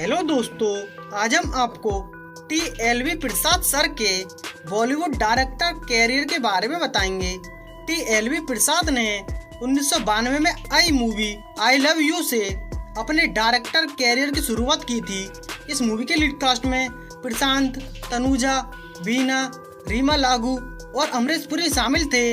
Hello दोस्तों, आज हम आपको टी.एल.वी. प्रसाद सर के बॉलीवुड डायरेक्टर कैरियर के बारे में बताएंगे। टी.एल.वी. प्रसाद ने 1992 में आई मूवी आई लव यू से अपने डायरेक्टर कैरियर की शुरुआत की थी। इस मूवी के लीड कास्ट में प्रशांत, तनुजा, बीना, रीमा लागू और अमरीश पुरी शामिल थे।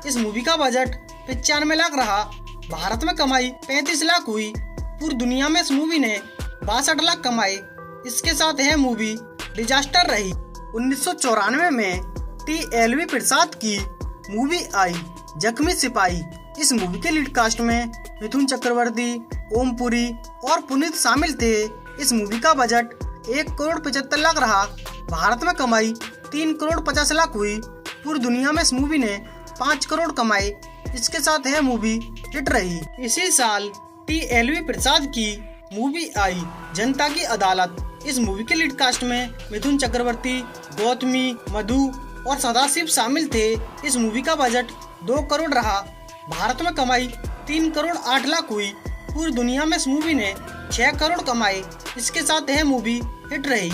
इस मूवी का बजट 95 लाख रहा। भारत में कमाई 35 लाख हुई। पूरी दुनिया में इस मूवी ने 62 लाख कमाए। इसके साथ यह मूवी डिजास्टर रही। 1994 में टी.एल.वी. प्रसाद की मूवी आई जख्मी सिपाही। इस मूवी के लीड कास्ट में मिथुन चक्रवर्ती, ओम पुरी और पुनीत शामिल थे। इस मूवी का बजट 1 करोड़ 75 लाख रहा। भारत में कमाई 3 करोड़ 50 लाख हुई। पूरी दुनिया में इस मूवी ने 5 करोड़ कमाए। इसके साथ यह मूवी हिट रही। इसी साल टी.एल.वी. प्रसाद की मूवी आई जनता की अदालत। इस मूवी के लीड कास्ट में मिथुन चक्रवर्ती, गौतमी, मधु और सदाशिव शामिल थे। इस मूवी का बजट 2 करोड़ रहा। भारत में कमाई 3 करोड़ 8 लाख हुई। पूरी दुनिया में इस मूवी ने 6 करोड़ कमाए। इसके साथ यह मूवी हिट रही।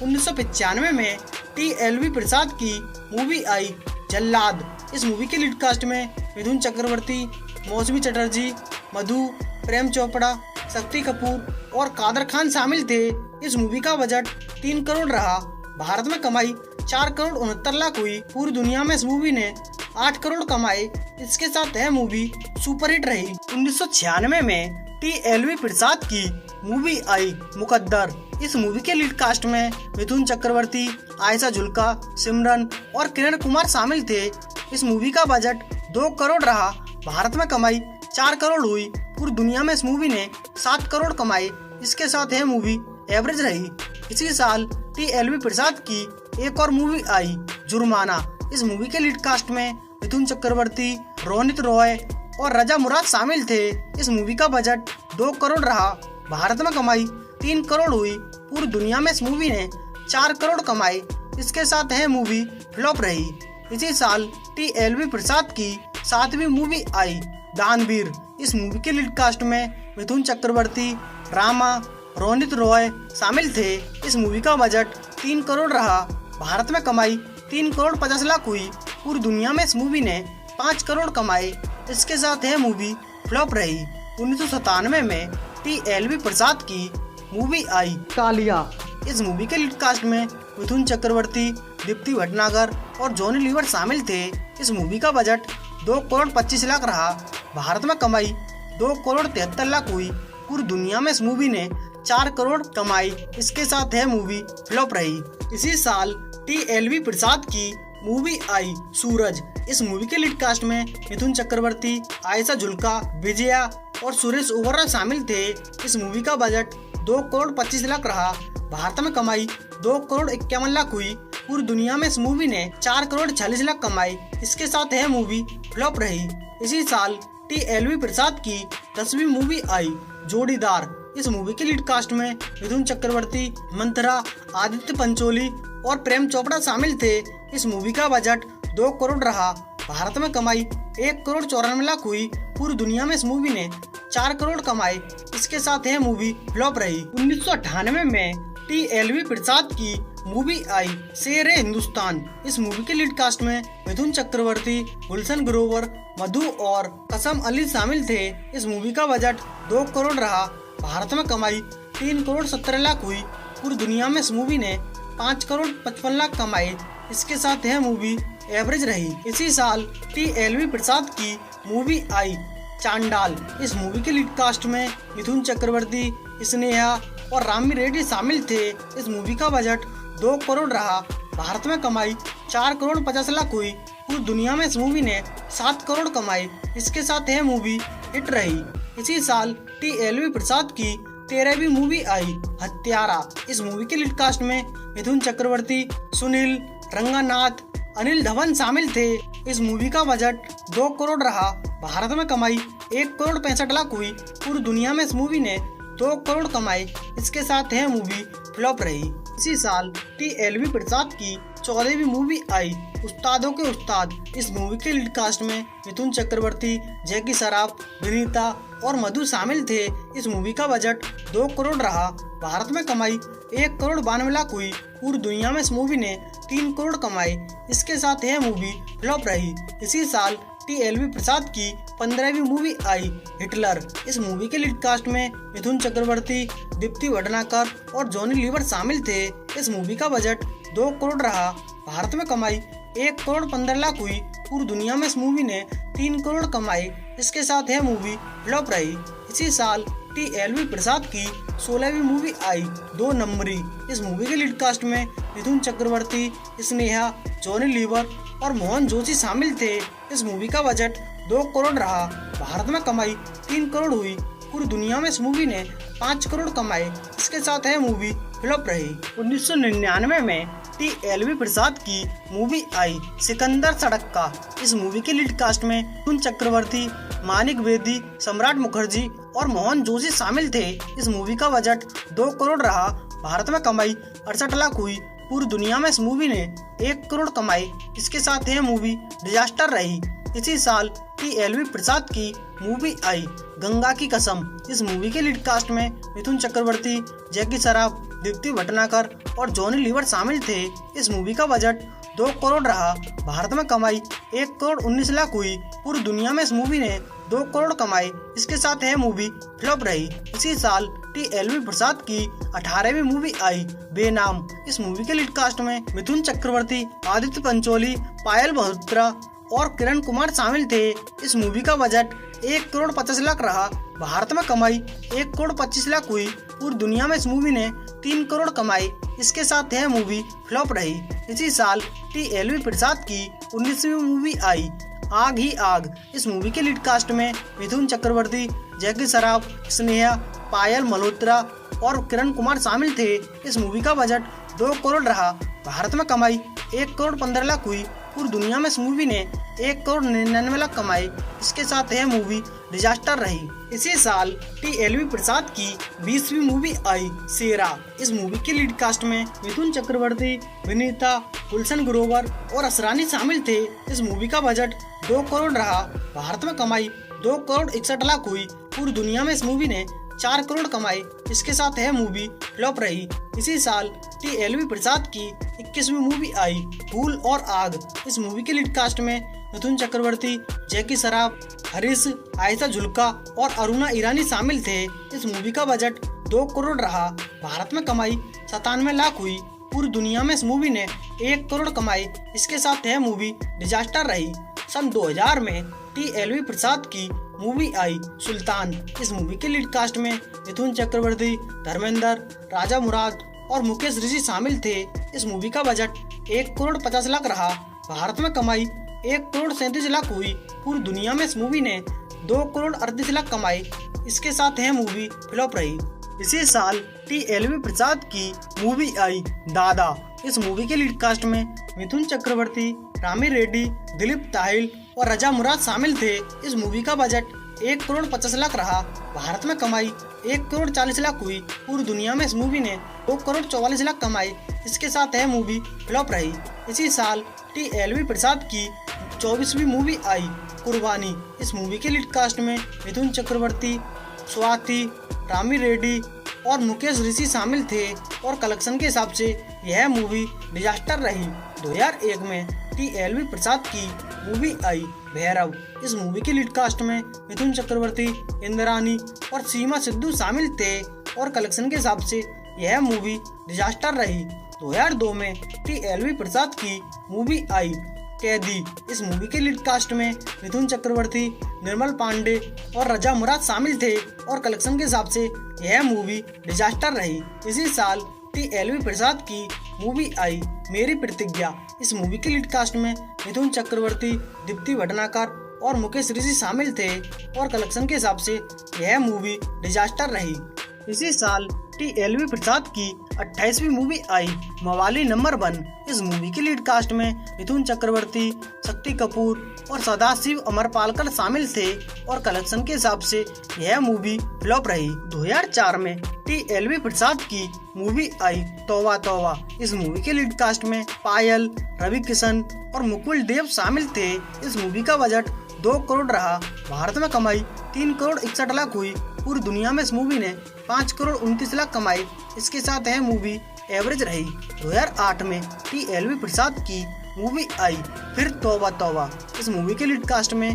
1995 में टी.एल.वी. प्रसाद की मूवी आई जल्लाद। इस मूवी के लीड कास्ट में मिथुन चक्रवर्ती, मौसमी चटर्जी, मधु, प्रेम चोपड़ा, शक्ति कपूर और कादर खान शामिल थे। इस मूवी का बजट 3 करोड़ रहा। भारत में कमाई 4 करोड़ 69 लाख हुई। पूरी दुनिया में इस मूवी ने 8 करोड़ कमाए। इसके साथ यह मूवी सुपरहिट रही। 1996 में टी.एल.वी. प्रसाद की मूवी आई मुकद्दर। इस मूवी के लीड कास्ट में मिथुन चक्रवर्ती, आयशा जुल्का, सिमरन और किरण कुमार शामिल थे। इस मूवी का बजट 2 करोड़ रहा। भारत में कमाई 4 करोड़ हुई। पूरी दुनिया में इस मूवी ने 7 करोड़ कमाए। इसके साथ यह मूवी एवरेज रही। इसी साल टी.एल.वी. प्रसाद की एक और मूवी आई जुर्माना। इस मूवी के लीड कास्ट में मिथुन चक्रवर्ती, रोनित रॉय और रजा मुराद शामिल थे। इस मूवी का बजट 2 करोड़ रहा। भारत में कमाई 3 करोड़ हुई। पूरी दुनिया में इस मूवी ने 4 करोड़ कमाए। इसके साथ यह मूवी फ्लॉप रही। इसी साल टी.एल.वी. प्रसाद की 7वीं मूवी आई दानवीर। इस मूवी के लीड कास्ट में मिथुन चक्रवर्ती, रामा, रोनित रॉय शामिल थे। इस मूवी का बजट 3 करोड़ रहा। भारत में कमाई 3 करोड़ 50 लाख हुई। पूरी दुनिया में इस मूवी ने 5 करोड़ कमाए। इसके साथ यह मूवी फ्लॉप रही। 1997 में टी.एल.वी. प्रसाद की मूवी आई कालिया। इस मूवी के लीड कास्ट में मिथुन चक्रवर्ती, दीप्ति भटनागर और जॉनी लीवर शामिल थे। इस मूवी का बजट 2 करोड़ 25 लाख रहा। भारत में कमाई 2 करोड़ 73 लाख हुई। पूरी दुनिया में इस मूवी ने 4 करोड़ कमाई। इसके साथ यह मूवी फ्लॉप रही। इसी साल टी.एल.वी. प्रसाद की मूवी आई सूरज। इस मूवी के लीड कास्ट में मिथुन चक्रवर्ती, आयशा जुल्का, विजया और सुरेश ओबेरॉय शामिल थे। इस मूवी का बजट 2 करोड़ 25 लाख रहा। भारत में कमाई 2 करोड़ 51 लाख हुई। पूरी दुनिया में इस मूवी ने 4 करोड़ 46 लाख कमाए। इसके साथ यह मूवी फ्लॉप रही। इसी साल टी.एल.वी. प्रसाद की 10वीं मूवी आई जोड़ीदार। इस मूवी के लीड कास्ट में मिथुन चक्रवर्ती, मंथरा, आदित्य पंचोली और प्रेम चोपड़ा शामिल थे। इस मूवी का बजट 2 करोड़ रहा। भारत में कमाई 1 करोड़ 94 लाख हुई। पूरी दुनिया में इस मूवी ने 4 करोड़ कमाए। इसके साथ यह मूवी फ्लॉप रही। 1998 में टी.एल.वी. प्रसाद की मूवी आई शेर हिंदुस्तान। इस मूवी के लीड कास्ट में मिथुन चक्रवर्ती, गुलशन ग्रोवर, मधु और कसम अली शामिल थे। इस मूवी का बजट 2 करोड़ रहा। भारत में कमाई 3 करोड़ 70 लाख हुई। पूरी दुनिया में इस मूवी ने 5 करोड़ 55 लाख कमाए। इसके साथ यह मूवी एवरेज रही। इसी साल टी.एल.वी. प्रसाद की मूवी आई चांडाल। इस मूवी के लीड कास्ट में मिथुन चक्रवर्ती, स्नेहा और रामी रेड्डी शामिल थे। इस मूवी का बजट 2 करोड़ रहा। भारत में कमाई 4 करोड़ 50 लाख हुई। पूरी दुनिया में इस मूवी ने 7 करोड़ कमाए। इसके साथ यह मूवी हिट रही। इसी साल टी.एल.वी. प्रसाद की 13वीं मूवी आई हत्यारा। इस मूवी के लीड कास्ट में मिथुन चक्रवर्ती, सुनील, रंगानाथ, अनिल धवन शामिल थे। इस मूवी का बजट 2 करोड़ रहा। भारत में कमाई 1 करोड़ 65 लाख हुई। पूरी दुनिया में इस मूवी ने 2 करोड़ कमाए। इसके साथ यह मूवी फ्लॉप रही। इसी साल टी.एल.वी. प्रसाद की 14वीं मूवी आई उस्तादों के उस्ताद। इस मूवी के लीड कास्ट में मिथुन चक्रवर्ती, जैकी श्रॉफ, विनीता और मधु शामिल थे। इस मूवी का बजट 2 करोड़ रहा। भारत में कमाई 1,92,00,000 हुई। पूरी दुनिया में इस मूवी ने 3 करोड़ कमाए। इसके साथ यह मूवी फ्लॉप रही। इसी साल टी.एल.वी. प्रसाद की 15वीं मूवी आई, हिटलर। इस मूवी के लीड कास्ट में मिथुन चक्रवर्ती, दीप्ति भटनागर और जॉनी लीवर शामिल थे। इस मूवी का बजट 2 करोड़ रहा। भारत में कमाई 1,15,00,000 हुई। पूरी दुनिया में इस मूवी ने 3 करोड़ कमाए। इसके साथ यह मूवी फ्लॉप रही। इसी साल टी.एल.वी. प्रसाद की 16वीं मूवी आई, 2 नंबरी। इस मूवी के लीड कास्ट में मिथुन चक्रवर्ती, स्नेहा, जॉनी लीवर और मोहन जोशी शामिल थे। इस मूवी का बजट 2 करोड़ रहा। भारत में कमाई 3 करोड़ हुई। पूरी दुनिया में इस मूवी ने 5 करोड़ कमाए। इसके साथ यह मूवी फ्लॉप रही। 1999 में टी.एल.वी. प्रसाद की मूवी आई, सिकंदर सड़क्का। इस मूवी के लीड कास्ट में मिथुन चक्रवर्ती, मानिक बेदी, सम्राट मुखर्जी और मोहन जोशी शामिल थे। इस मूवी का बजट 2 करोड़ रहा। भारत में कमाई 68 लाख हुई। पूरी दुनिया में इस मूवी ने 1 करोड़ कमाए। इसके साथ यह मूवी डिजास्टर रही। इसी साल टी.एल.वी. प्रसाद की मूवी आई, गंगा की कसम। इस मूवी के लीड कास्ट में मिथुन चक्रवर्ती, जैकी श्रॉफ, दीप्ति भटनागर और जॉनी लीवर शामिल थे। इस मूवी का बजट 2 करोड़ रहा। भारत में कमाई 1 करोड़ 19 लाख हुई। पूरी दुनिया में इस मूवी ने 2 करोड़ कमाए। इसके साथ यह मूवी फ्लॉप रही। इसी साल टी.एल.वी. प्रसाद की 18वीं मूवी आई, बेनाम। इस मूवी के लीड कास्ट में मिथुन चक्रवर्ती, आदित्य पंचोली, पायल मल्होत्रा और किरण कुमार शामिल थे। इस मूवी का बजट 1 करोड़ 50 लाख रहा। भारत में कमाई 1 करोड़ 25 लाख हुई। पूरी दुनिया में इस मूवी ने 3 करोड़ कमाए। इसके साथ यह मूवी फ्लॉप रही। इसी साल टी.एल.वी. प्रसाद की 19वीं मूवी आई, आग ही आग। इस मूवी के लीड कास्ट में मिथुन चक्रवर्ती, जैकी श्रॉफ, स्नेहा, पायल मल्होत्रा और किरण कुमार शामिल थे। इस मूवी का बजट 2 करोड़ रहा। भारत में कमाई 1 करोड़ 15 लाख हुई। पूरी दुनिया में इस मूवी ने 1 करोड़ 99 लाख कमाए। इसके साथ यह मूवी डिजास्टर रही। इसी साल टी.एल.वी. प्रसाद की 20वीं मूवी आई, शेरा। इस मूवी के लीड कास्ट में मिथुन चक्रवर्ती, विनीता, गुलशन ग्रोवर और असरानी शामिल थे। इस मूवी का बजट 2 करोड़ रहा। भारत में कमाई 2 करोड़ 61 लाख हुई। पूरी दुनिया में इस मूवी ने 4 करोड़ कमाए। इसके साथ यह मूवी फ्लॉप रही। इसी साल टी.एल.वी. प्रसाद की 21वीं मूवी आई, फूल और आग। इस मूवी के लीड कास्ट में मिथुन चक्रवर्ती, जैकी श्रॉफ, हरीश, आयशा जुल्का और अरुणा ईरानी शामिल थे। इस मूवी का बजट 2 करोड़ रहा। भारत में कमाई 97 लाख हुई। पूरी दुनिया में इस मूवी ने 1 करोड़ कमाए। इसके साथ यह मूवी डिजास्टर रही। सन 2000 में टी.एल.वी. प्रसाद की मूवी आई, सुल्तान। इस मूवी के लीड कास्ट में मिथुन चक्रवर्ती, धर्मेंद्र, राजा मुराद और मुकेश ऋषि शामिल थे। इस मूवी का बजट 1 करोड़ 50 लाख रहा। भारत में कमाई 1 करोड़ 37 लाख हुई। पूरी दुनिया में इस मूवी ने 2 करोड़ 38 लाख कमाए। इसके साथ यह मूवी फ्लॉप रही। इसी साल टी.एल.वी. प्रसाद की मूवी आई, दादा। इस मूवी के लीड कास्ट में मिथुन चक्रवर्ती, रामी रेड्डी, दिलीप ताहिल और रजा मुराद शामिल थे। इस मूवी का बजट 1 करोड़ 50 लाख रहा। भारत में कमाई 1 करोड़ 40 लाख हुई। पूरी दुनिया में इस मूवी ने 2 करोड़ 44 लाख कमाए। इसके साथ यह मूवी फ्लॉप रही। इसी साल टी.एल.वी. प्रसाद की 24वीं मूवी आई, कुर्बानी। इस मूवी के लीड कास्ट में मिथुन चक्रवर्ती, स्वाति, रामी रेड्डी और मुकेश ऋषि शामिल थे और कलेक्शन के हिसाब से यह मूवी डिजास्टर रही। 2001 में टी.एल.वी. प्रसाद की मूवी आई, भैरव। इस मूवी के लीड कास्ट में मिथुन चक्रवर्ती, इंद्रानी और सीमा सिद्धू शामिल थे और कलेक्शन के हिसाब से यह मूवी डिजास्टर रही। 2002 में टी.एल.वी. प्रसाद की मूवी आई, कैदी। इस मूवी के लीड कास्ट में मिथुन चक्रवर्ती, निर्मल पांडे और रजा मुराद शामिल थे और कलेक्शन के हिसाब से यह मूवी डिजास्टर रही। इसी साल टी.एल.वी. प्रसाद की मूवी आई, मेरी प्रतिज्ञा। इस मूवी के लीड कास्ट में मिथुन चक्रवर्ती, दीप्ति भटनागर और मुकेश ऋषि शामिल थे और कलेक्शन के हिसाब से यह मूवी डिजास्टर रही। इसी साल टी.एल.वी. प्रसाद की 28वीं मूवी आई, मवाली नंबर 1। इस मूवी के लीड कास्ट में मिथुन चक्रवर्ती, शक्ति कपूर और सदाशिव अमरपालकर शामिल थे और कलेक्शन के हिसाब से यह मूवी फ्लॉप रही। 2004 में टी.एल.वी. प्रसाद की मूवी आई, तौबा तौबा। इस मूवी के लीड कास्ट में पायल, रवि किशन और मुकुल देव शामिल थे। इस मूवी का बजट 2 करोड़ रहा। भारत में कमाई 3 करोड़ 61 लाख हुई। पूरी दुनिया में इस मूवी ने 5 करोड़ 29 लाख कमाई। इसके साथ यह मूवी एवरेज रही। 2008 में टी.एल.वी. प्रसाद की मूवी आई फिर तौबा तौबा। इस मूवी के लीड कास्ट में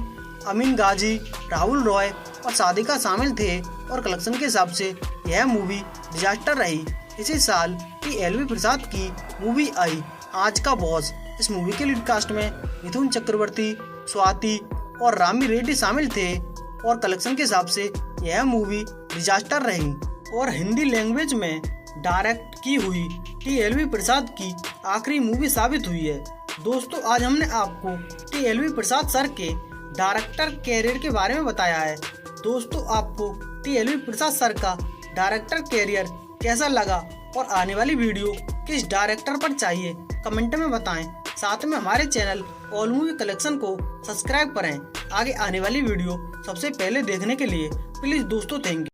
अमीन गाजी, राहुल रॉय और सादिका शामिल थे और कलेक्शन के हिसाब से यह मूवी डिजास्टर रही। इसी साल टी.एल.वी. प्रसाद की मूवी आई आज का बॉस। इस मूवी के लीड कास्ट में मिथुन चक्रवर्ती, स्वाति और रामी रेड्डी शामिल थे और कलेक्शन के हिसाब से यह मूवी डिजास्टर रही और हिंदी लैंग्वेज में डायरेक्ट की हुई टी.एल.वी. प्रसाद की आखिरी मूवी साबित हुई है। दोस्तों, आज हमने आपको टी.एल.वी. प्रसाद सर के डायरेक्टर कैरियर के बारे में बताया है। दोस्तों, आपको टी.एल.वी. प्रसाद सर का डायरेक्टर कैरियर कैसा लगा और आने वाली वीडियो किस डायरेक्टर पर चाहिए कमेंट में बताएं। साथ में हमारे चैनल ऑल मूवी कलेक्शन को सब्सक्राइब करें। आगे आने वाली वीडियो सबसे पहले देखने के लिए प्लीज दोस्तों थैंक यू।